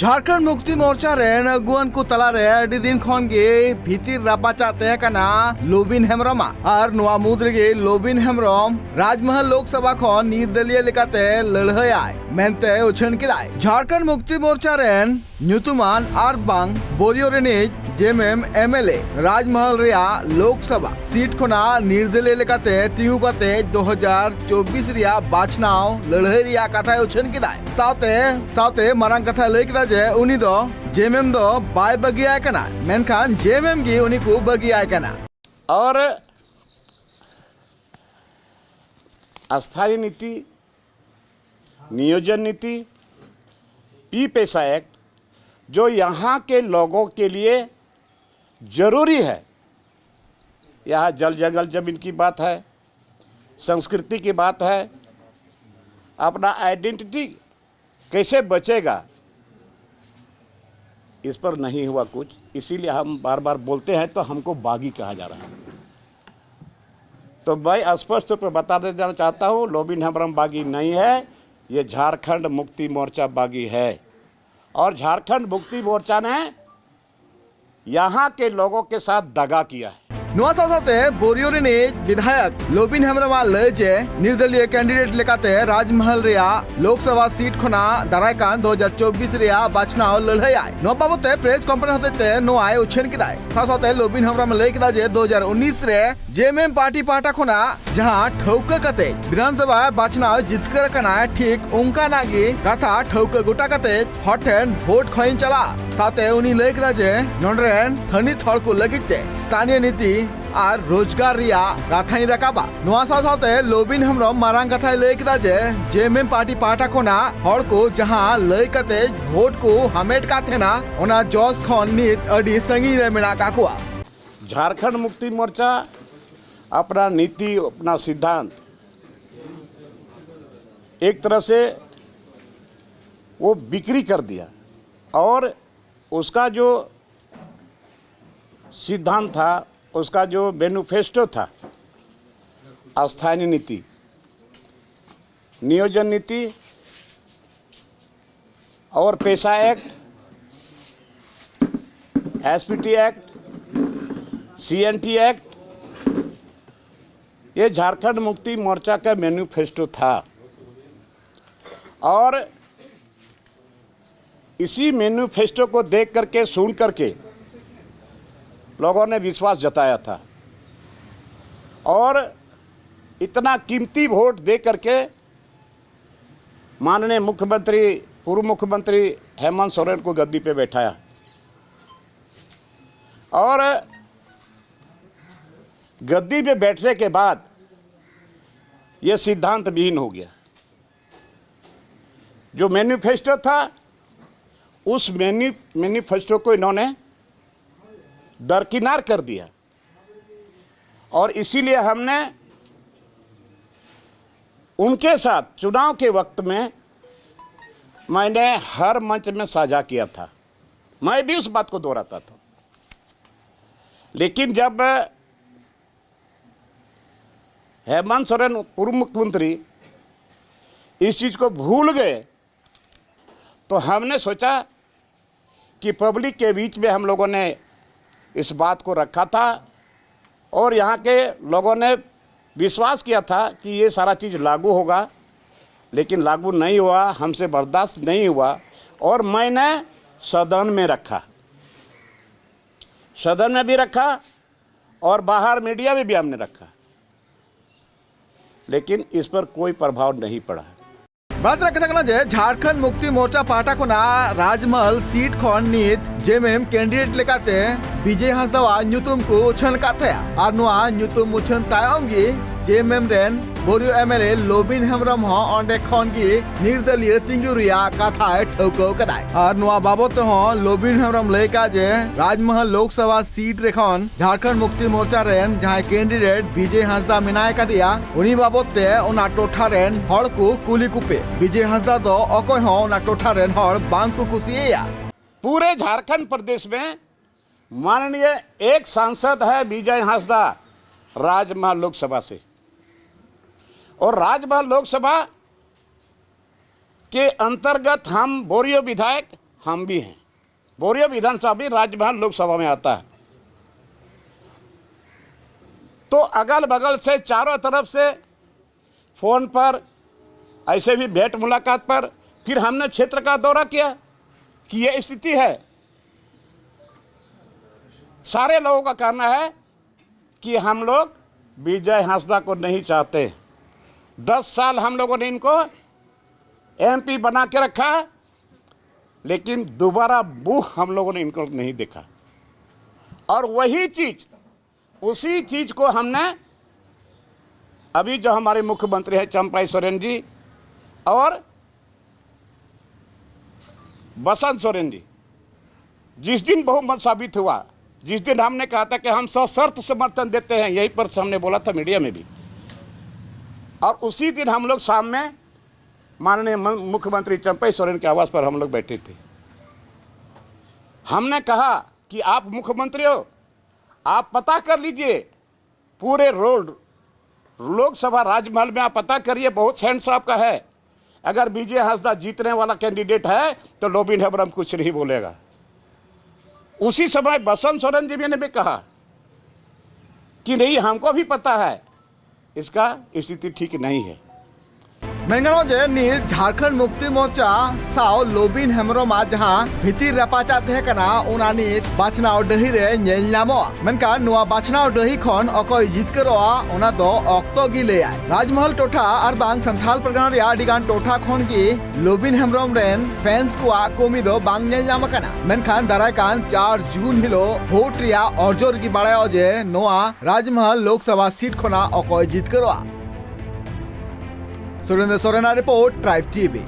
Jharkhand Mukti Morcha rain अगुआन को तलारे अडी दिन खन गे भीतिर रापाचा तय कना लोबिन हेम्ब्रमा और नोआ मुद्रे गे लोबिन हेम्ब्रम राजमहल लोकसभा खन निर्दलीय लेकाते लड़हय आय मेनते उछन किदाय झारखंड मुक्ति मोर्चा रेन न्यूतुमान आर बांग बोरियो रेनिज जेएमएम एमएलए राजमहल रिया लोकसभा सीट खोना निर्दलीय लेकाते तिहु काते 2024 रिया बाचनाव लड़हय रिया कथा उछन किदाय साउते मारंग कथा लय किदा जे उनी दो जेएमएम दो बाय बगिया कना मेनखान जेएमएम गी उनी को बगिया कना और अस्थायी नीति नियोजन नीति पी पेशा एक्ट जो यहाँ के लोगों के लिए जरूरी है। यहाँ जल जंगल जमीन की बात है, संस्कृति की बात है, अपना आइडेंटिटी कैसे बचेगा, इस पर नहीं हुआ कुछ। इसीलिए हम बार बार बोलते हैं तो हमको बागी कहा जा रहा है। तो मैं स्पष्ट रूप में बता देना चाहता हूँ, लोबिन हेम्ब्रम बागी नहीं है, ये झारखंड मुक्ति मोर्चा बागी है। और झारखंड मुक्ति मोर्चा ने यहाँ के लोगों के साथ दगा किया है। नोआ साथे बोरियो रेनिज विधायक लोबिन हेम्ब्रम लजे निर्दलीय कैंडिडेट लेकाते राजमहल रिया लोकसभा सीट खोना दारायकान 2024 रिया बाचनाव लड़हय आय नो बाबते प्रेस कॉन्फ्रेंस होते नोआय उछन किदाय साथे लोबिन हेम्ब्रम लय किदा जे 2019 रे जेएमएम पार्टी पाटा खोना जहां ठौका कते विधानसभा बाचनाव जितकर कना ठीक उनका नागी कथा ठौका गोटा कते हॉटेन वोट खइन चला साथे उनी लय किदा जे नोंडरेन थनी थोड़ को लगिते स्थानीय नीति और रोजगार रिया कथाई रकाबा नोआ साथे लोबिन हेम्ब्रम मारांग कथाई लय किदा जे जेएमएम पार्टी पाटा कोना हड़ को जहां लय कते वोट को हमेट काथे ना ओना जॉस खन नीत अडी संगी रे मेना काकुआ। झारखंड मुक्ति मोर्चा अपना नीति अपना सिद्धांत एक तरह से वो बिक्री कर दिया और उसका जो सिद्धांत था, उसका जो मैनिफेस्टो था, अस्थायी नीति, नियोजन नीति और पेशा act, SPT act, CNT act, ये झारखंड मुक्ति मोर्चा का मैनिफेस्टो था। और इसी मैनिफेस्टो को देख करके सुन करके लोगों ने विश्वास जताया था और इतना कीमती वोट दे करके माननीय मुख्यमंत्री पूर्व मुख्यमंत्री हेमंत सोरेन को गद्दी पे बैठाया और गद्दी पे बैठने के बाद ये सिद्धांत विहीन हो गया। जो मैनिफेस्टो था उस मैनिफेस्टो को इन्होंने दरकिनार कर दिया और इसीलिए हमने उनके साथ चुनाव के वक्त में मैंने हर मंच में साझा किया था, मैं भी उस बात को दोहराता था। लेकिन जब हेमंत सोरेन पूर्व मुख्यमंत्री इस चीज़ को भूल गए तो हमने सोचा कि पब्लिक के बीच में हम लोगों ने इस बात को रखा था और यहाँ के लोगों ने विश्वास किया था कि ये सारा चीज़ लागू होगा, लेकिन लागू नहीं हुआ, हमसे बर्दाश्त नहीं हुआ और मैंने सदन में रखा, सदन में भी रखा और बाहर मीडिया में भी हमने रखा, लेकिन इस पर कोई प्रभाव नहीं पड़ा। बात रखना जे झारखंड मुक्ति मोर्चा पाटा कोना राजमहल सीट खन नीत जेएमएम कैंडिडेट लेकाते विजय हांसदा न्यूतुम को उछन काथया और नुआ न्यूतुम उछन तायमगी जेएमएम रेन बोरियो एमएलए लोबिन हेम्ब्रम हो ओंडे खन गी निर्दलीय तिंगुरिया कथा ठौको कदाय और नुआ बाबत हो लोबिन हेम्ब्रम लेका जे राजमहल लोकसभा सीट रेखन झारखंड मुक्ति मोर्चा रेन जहां कैंडिडेट विजय हांसदा मिनाय का दिया उनी बाबते ओना टोठा रेन हड़ को कुली कुपे विजय हांसदा दो अकोय हो ओना टोठा रेन हड़ बांग को कुसिया। पूरे झारखंड प्रदेश में माननीय एक सांसद है विजय हांसदा राजमहल लोकसभा से और राजमहल लोकसभा के अंतर्गत हम बोरियो विधायक हम भी हैं। बोरियो विधानसभा भी राजमहल लोकसभा में आता है। तो अगल बगल से चारों तरफ से फोन पर, ऐसे भी भेंट मुलाकात पर, फिर हमने क्षेत्र का दौरा किया कि ये स्थिति है। सारे लोगों का कहना है कि हम लोग विजय हांसदा को नहीं चाहते। 10 साल हम लोगों ने इनको एमपी बना के रखा, लेकिन दोबारा मुंह हम लोगों ने इनको नहीं देखा। और वही चीज, उसी चीज को हमने अभी जो हमारे मुख्यमंत्री है चंपाई सोरेन जी और बसंत सोरेन जी, जिस दिन बहुमत साबित हुआ, जिस दिन हमने कहा था कि हम सशर्त समर्थन देते हैं, यही पर हमने बोला था मीडिया में भी, और उसी दिन हम लोग शाम में माननीय मुख्यमंत्री चंपाई सोरेन के आवास पर हम लोग बैठे थे। हमने कहा कि आप मुख्यमंत्री हो, आप पता कर लीजिए पूरे रोड लोकसभा राजमहल में, आप पता करिए, बहुत हैंड साहब का है। अगर विजय हांसदा जीतने वाला कैंडिडेट है तो लोबिन हेम्ब्रम कुछ नहीं बोलेगा। उसी समय बसंत सोरेन जी ने भी कहा कि नहीं, हमको भी पता है इसका स्थिति ठीक नहीं है। मेनगानो जे नीत झारखंड मुक्ति मोर्चा साव लोबिन हेम्ब्रम जहां भितिर रपाचा तहकना उना नीत बाचनाव डही रे नेल नामोआ। मेनका नुआ बाचनाव डही खन अकय जितकरोआ उना दो ऑक्टो गी ले आय। राजमहल टोठा और बांग संथाल परगना रे आडिगान टोठा खन की लोबिन हेम्ब्रम रेन फैंस कुआ कोमी दो बांग नेल नामकना। मेनखान दारायकान 4 जून हिलो भोट रिया अर्जोर की बाड़ायो जे नोआ राजमहल लोकसभा सीट खना अकय जितकरोआ। सुरेंद्र सोरेना रिपोर्ट, ट्राइब टीवी।